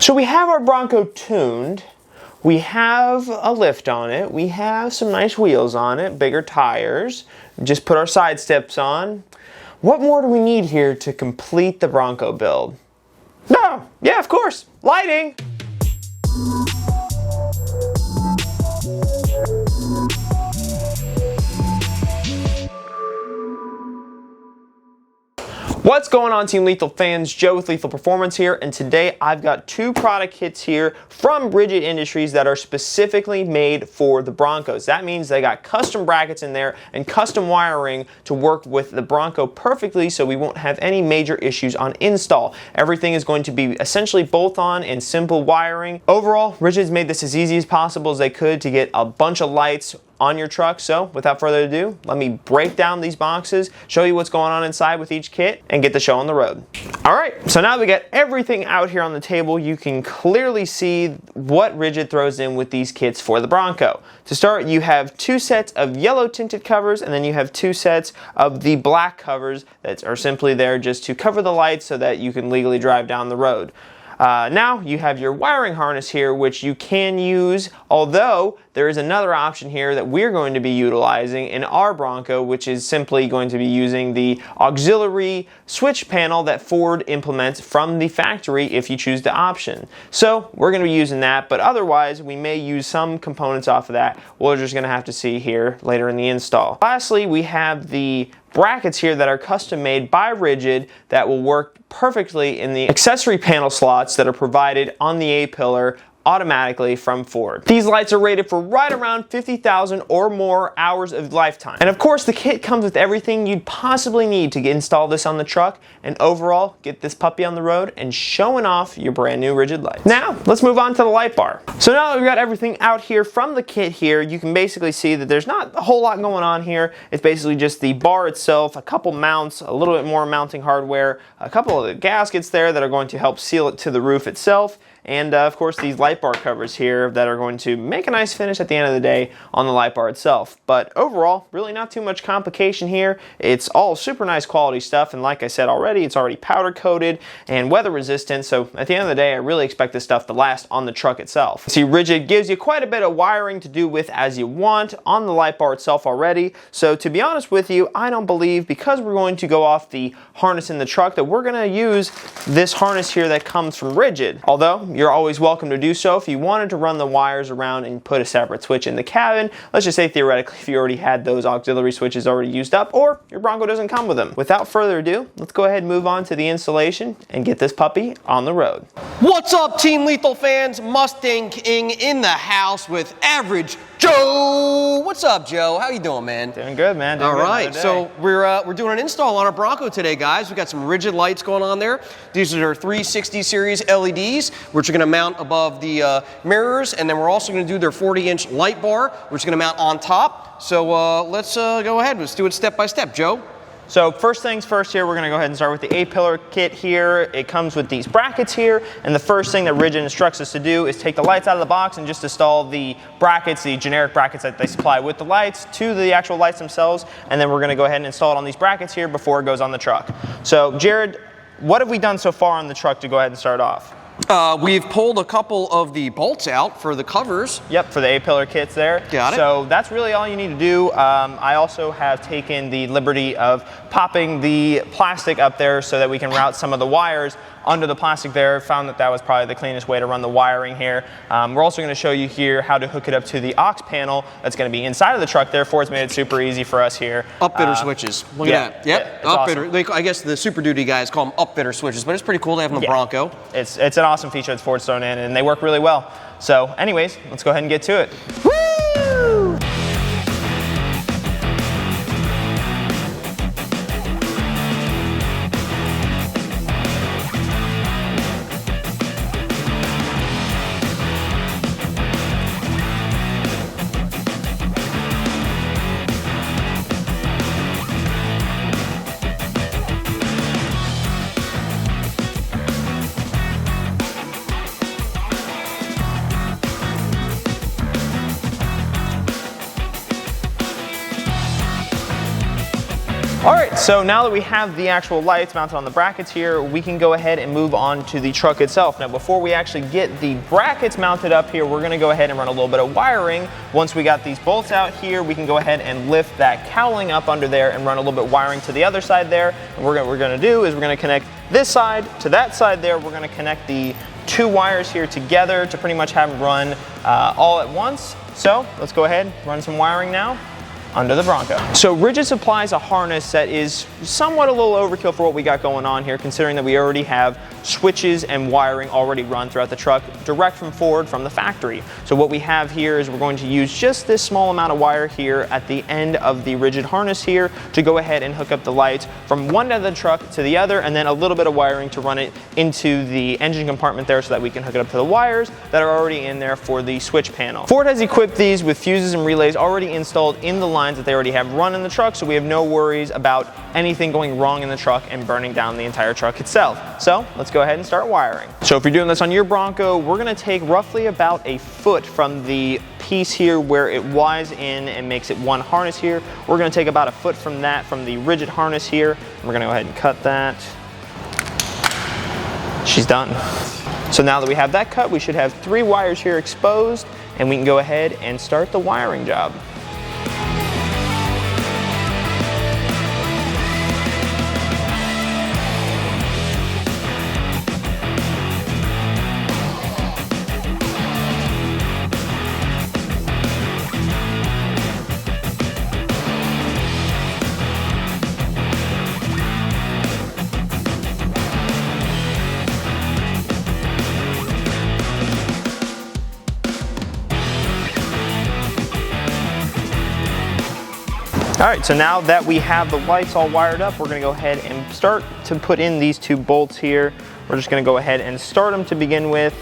So we have our Bronco tuned. We have a lift on it. We have some nice wheels on it, bigger tires. Just put our side steps on. What more do we need here to complete the Bronco build? No, yeah, of course, lighting. What's going on, Team Lethal fans? Joe with Lethal Performance here, and today I've got two product kits here from Rigid Industries that are specifically made for the Broncos. That means they got custom brackets in there and custom wiring to work with the Bronco perfectly, so we won't have any major issues on install. Everything is going to be essentially bolt-on and simple wiring. Overall, Rigid's made this as easy as possible as they could to get a bunch of lights on your truck. So without further ado, let me break down these boxes, show you what's going on inside with each kit, and get the show on the road. All right, so now that we got everything out here on the table, you can clearly see what Rigid throws in with these kits for the Bronco. To start, you have two sets of yellow tinted covers, and then you have two sets of the black covers that are simply there just to cover the lights so that you can legally drive down the road. Now you have your wiring harness here, which you can use, although there is another option here that we're going to be utilizing in our Bronco, which is simply going to be using the auxiliary switch panel that Ford implements from the factory if you choose the option. So we're going to be using that, but otherwise we may use some components off of that. We're just going to have to see here later in the install. Lastly, we have the brackets here that are custom made by Rigid that will work perfectly in the accessory panel slots that are provided on the A-pillar automatically from Ford. These lights are rated for right around 50,000 or more hours of lifetime. And of course, the kit comes with everything you'd possibly need to install this on the truck and overall get this puppy on the road and showing off your brand new Rigid lights. Now, let's move on to the light bar. So now that we've got everything out here from the kit here, you can basically see that there's not a whole lot going on here. It's basically just the bar itself, a couple mounts, a little bit more mounting hardware, a couple of the gaskets there that are going to help seal it to the roof itself, and of course these light bar covers here that are going to make a nice finish at the end of the day on the light bar itself. But overall, really not too much complication here. It's all super nice quality stuff, and like I said already, it's already powder coated and weather resistant, so at the end of the day I really expect this stuff to last on the truck itself. See, Rigid gives you quite a bit of wiring to do with as you want on the light bar itself already, so to be honest with you, I don't believe, because we're going to go off the harness in the truck, that we're going to use this harness here that comes from Rigid. Although you're always welcome to do so if you wanted to run the wires around and put a separate switch in the cabin. Let's just say theoretically if you already had those auxiliary switches already used up, or your Bronco doesn't come with them. Without further ado, let's go ahead and move on to the installation and get this puppy on the road. What's up, Team Lethal fans? Mustang King in the house with Average Joe. What's up, Joe? How you doing, man? Doing good, man. Doing All good right, so we're doing an install on our Bronco today, guys. We got some Rigid lights going on there. These are our 360 series LEDs, which are going to mount above the mirrors, and then we're also going to do their 40-inch light bar, which is going to mount on top. So let's go ahead. Let's do it step by step, Joe. So first things first here, we're going to go ahead and start with the A-pillar kit here. It comes with these brackets here, and the first thing that Rigid instructs us to do is take the lights out of the box and just install the brackets, the generic brackets that they supply with the lights, to the actual lights themselves, and then we're going to go ahead and install it on these brackets here before it goes on the truck. So Jared, what have we done so far on the truck to go ahead and start off? We've pulled a couple of the bolts out for the covers. Yep, for the A-pillar kits there. Got it. So that's really all you need to do. I also have taken the liberty of popping the plastic up there so that we can route some of the wires under the plastic there. Found that that was probably the cleanest way to run the wiring here. We're also going to show you here how to hook it up to the aux panel that's going to be inside of the truck there. Ford's made it super easy for us here. Upfitter switches. Look at that. Yep, upfitter. Awesome. I guess the Super Duty guys call them upfitter switches, but it's pretty cool to have them in the Bronco. It's an awesome feature that Ford's thrown in, and they work really well. So anyways, let's go ahead and get to it. Woo! so now that we have the actual lights mounted on the brackets here, we can go ahead and move on to the truck itself. Now, before we actually get the brackets mounted up here, we're gonna go ahead and run a little bit of wiring. Once we got these bolts out here, we can go ahead and lift that cowling up under there and run a little bit of wiring to the other side there. And what we're gonna do is we're gonna connect this side to that side there. We're gonna connect the two wires here together to pretty much have them run all at once. So let's go ahead, run some wiring now under the Bronco. So Rigid supplies a harness that is somewhat a little overkill for what we got going on here, considering that we already have switches and wiring already run throughout the truck direct from Ford from the factory. So what we have here is we're going to use just this small amount of wire here at the end of the Rigid harness here to go ahead and hook up the lights from one end of the truck to the other, and then a little bit of wiring to run it into the engine compartment there so that we can hook it up to the wires that are already in there for the switch panel. Ford has equipped these with fuses and relays already installed in the lines that they already have run in the truck, so we have no worries about anything going wrong in the truck and burning down the entire truck itself. So let's go ahead and start wiring. So if you're doing this on your Bronco, we're gonna take roughly about a foot from the piece here where it wires in and makes it one harness here. We're gonna take about a foot from that, from the Rigid harness here. We're gonna go ahead and cut that. She's done. So now that we have that cut, we should have 3 wires here exposed, and we can go ahead and start the wiring job. All right, so now that we have the lights all wired up, we're gonna go ahead and start to put in these 2 bolts here. We're just gonna go ahead and start them to begin with.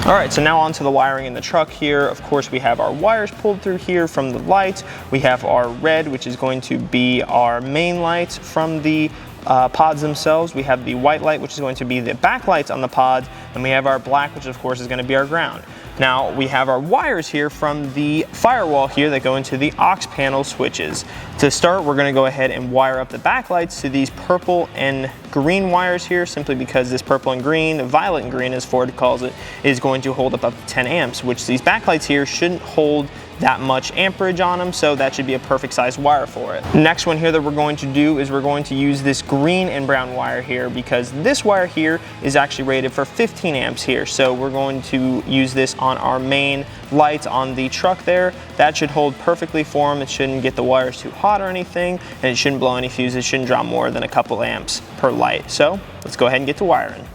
All right, so now onto the wiring in the truck here. Of course, we have our wires pulled through here from the lights. We have our red, which is going to be our main lights from the pods themselves. We have the white light, which is going to be the back lights on the pods. And we have our black, which of course is going to be our ground. Now we have our wires here from the firewall here that go into the aux panel switches. To start, we're going to go ahead and wire up the backlights to these purple and green wires here, simply because this purple and green, violet and green as Ford calls it, is going to hold up to 10 amps, which these backlights here shouldn't hold that much amperage on them, so that should be a perfect size wire for it. Next one here that we're going to do is we're going to use this green and brown wire here, because this wire here is actually rated for 15 amps here. So we're going to use this on our main lights on the truck there. That should hold perfectly for them. It shouldn't get the wires too hot or anything, and it shouldn't blow any fuses. It shouldn't draw more than a couple amps per light. So let's go ahead and get to wiring.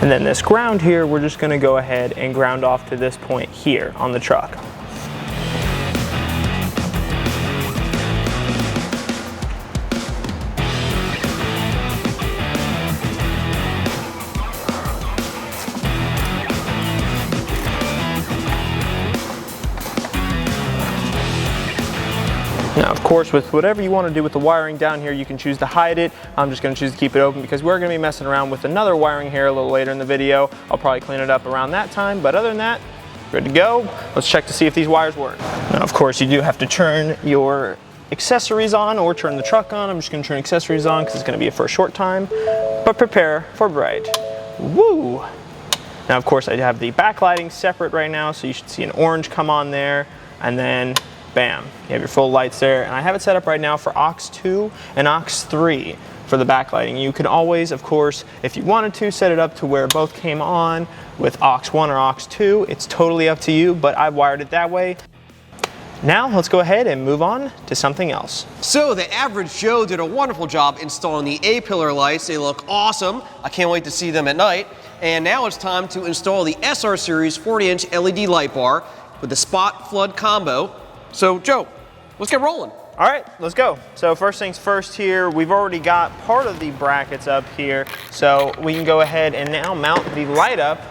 And then this ground here, we're just gonna go ahead and ground off to this point here on the truck. Now, of course, with whatever you want to do with the wiring down here, you can choose to hide it. I'm just going to choose to keep it open because we're going to be messing around with another wiring here a little later in the video. I'll probably clean it up around that time, but other than that, good to go. Let's check to see if these wires work. Now, of course, you do have to turn your accessories on or turn the truck on. I'm just going to turn accessories on because it's going to be for a short time, but prepare for bright. Woo! Now, of course, I have the backlighting separate right now, so you should see an orange come on there, and then bam, you have your full lights there. And I have it set up right now for aux 2 and aux 3 for the backlighting. You can always, of course, if you wanted to, set it up to where both came on with aux 1 or aux 2. It's totally up to you, but I've wired it that way. Now let's go ahead and move on to something else. So the average Joe did a wonderful job installing the A-pillar lights. They look awesome. I can't wait to see them at night. And now it's time to install the SR Series 40-inch LED light bar with the spot flood combo. So Joe, let's get rolling. All right, let's go. So first things first here, we've already got part of the brackets up here, so we can go ahead and now mount the light up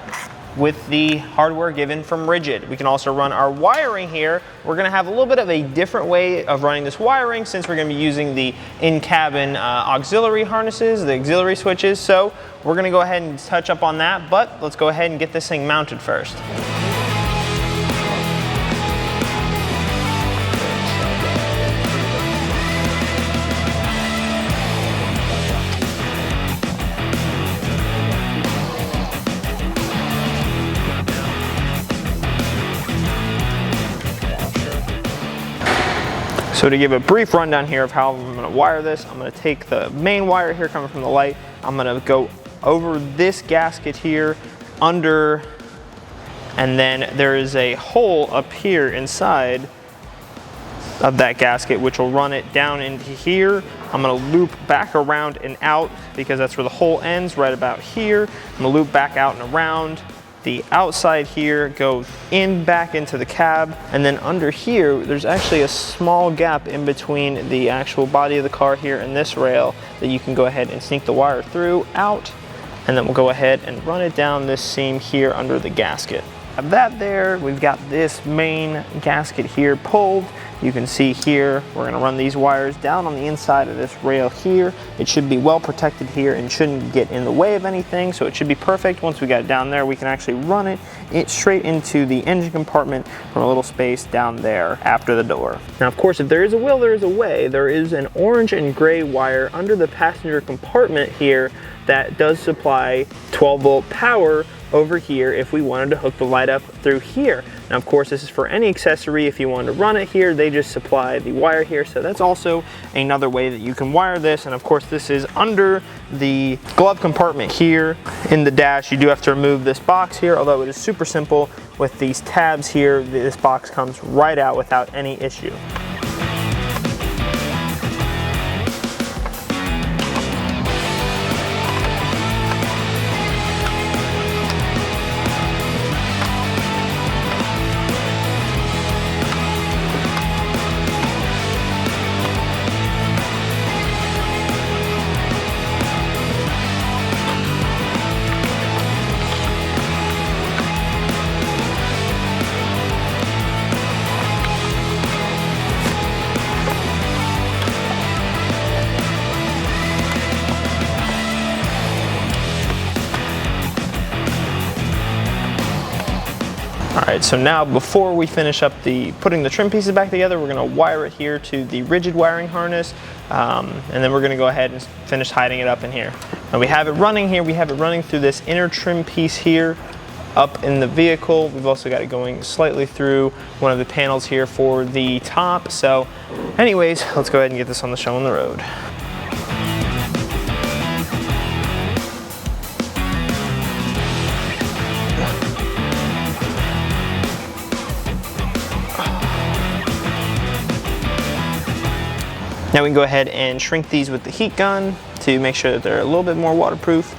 with the hardware given from Rigid. We can also run our wiring here. We're gonna have a little bit of a different way of running this wiring since we're gonna be using the in-cabin auxiliary harnesses, the auxiliary switches. So we're gonna go ahead and touch up on that, but let's go ahead and get this thing mounted first. So to give a brief rundown here of how I'm going to wire this, I'm going to take the main wire here coming from the light, I'm going to go over this gasket here under, and then there is a hole up here inside of that gasket which will run it down into here. I'm going to loop back around and out because that's where the hole ends, right about here. I'm going to loop back out and around. The outside here goes in back into the cab, and then under here there's actually a small gap in between the actual body of the car here and this rail that you can go ahead and sneak the wire through, out, and then we'll go ahead and run it down this seam here under the gasket. Have that there, we've got this main gasket here pulled. You can see here, we're gonna run these wires down on the inside of this rail here. It should be well protected here and shouldn't get in the way of anything, so it should be perfect. Once we got it down there, we can actually run it straight into the engine compartment from a little space down there after the door. Now, of course, if there is a will, there is a way. There is an orange and gray wire under the passenger compartment here that does supply 12-volt power over here if we wanted to hook the light up through here. Now, of course, this is for any accessory. If you wanted to run it here, they just supply the wire here. So that's also another way that you can wire this. And of course, this is under the glove compartment here in the dash. You do have to remove this box here, although it is super simple. With these tabs here, this box comes right out without any issue. All right, so now before we finish up putting the trim pieces back together, we're gonna wire it here to the Rigid wiring harness, and then we're gonna go ahead and finish hiding it up in here. Now we have it running here, we have it running through this inner trim piece here, up in the vehicle. We've also got it going slightly through one of the panels here for the top. So anyways, let's go ahead and get this on the show on the road. Now we can go ahead and shrink these with the heat gun to make sure that they're a little bit more waterproof.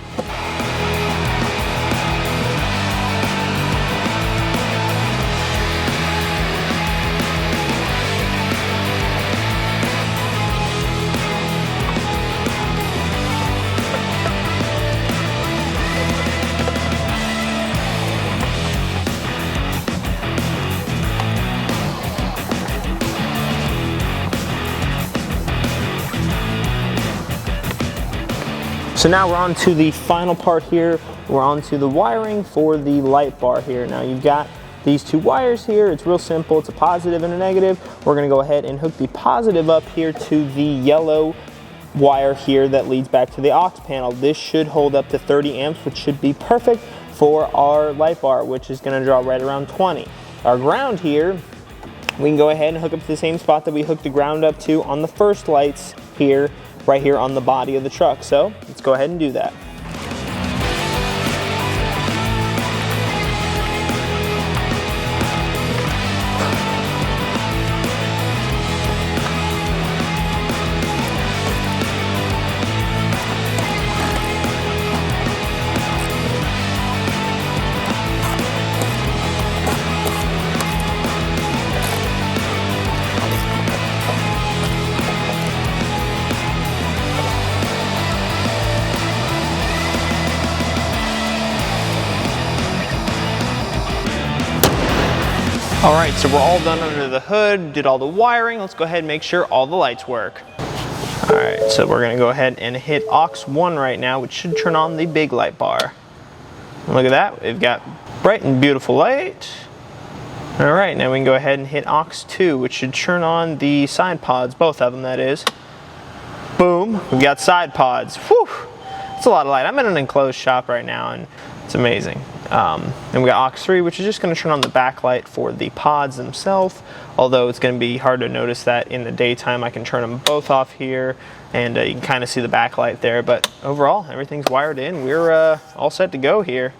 So now we're on to the final part here. We're on to the wiring for the light bar here. Now you've got these two wires here. It's real simple. It's a positive and a negative. We're gonna go ahead and hook the positive up here to the yellow wire here that leads back to the aux panel. This should hold up to 30 amps, which should be perfect for our light bar, which is gonna draw right around 20. Our ground here, we can go ahead and hook up to the same spot that we hooked the ground up to on the first lights here, right here on the body of the truck. So let's go ahead and do that. All right, so we're all done under the hood, did all the wiring. Let's go ahead and make sure all the lights work. All right, so we're gonna go ahead and hit aux 1 right now, which should turn on the big light bar. Look at that, we've got bright and beautiful light. All right, now we can go ahead and hit aux 2, which should turn on the side pods, both of them that is. Boom, we've got side pods. Whew, it's a lot of light. I'm in an enclosed shop right now and it's amazing. And we got aux 3, which is just gonna turn on the backlight for the pods themselves, although it's gonna be hard to notice that in the daytime. I can turn them both off here and you can kind of see the backlight there, but overall, everything's wired in. We're all set to go here.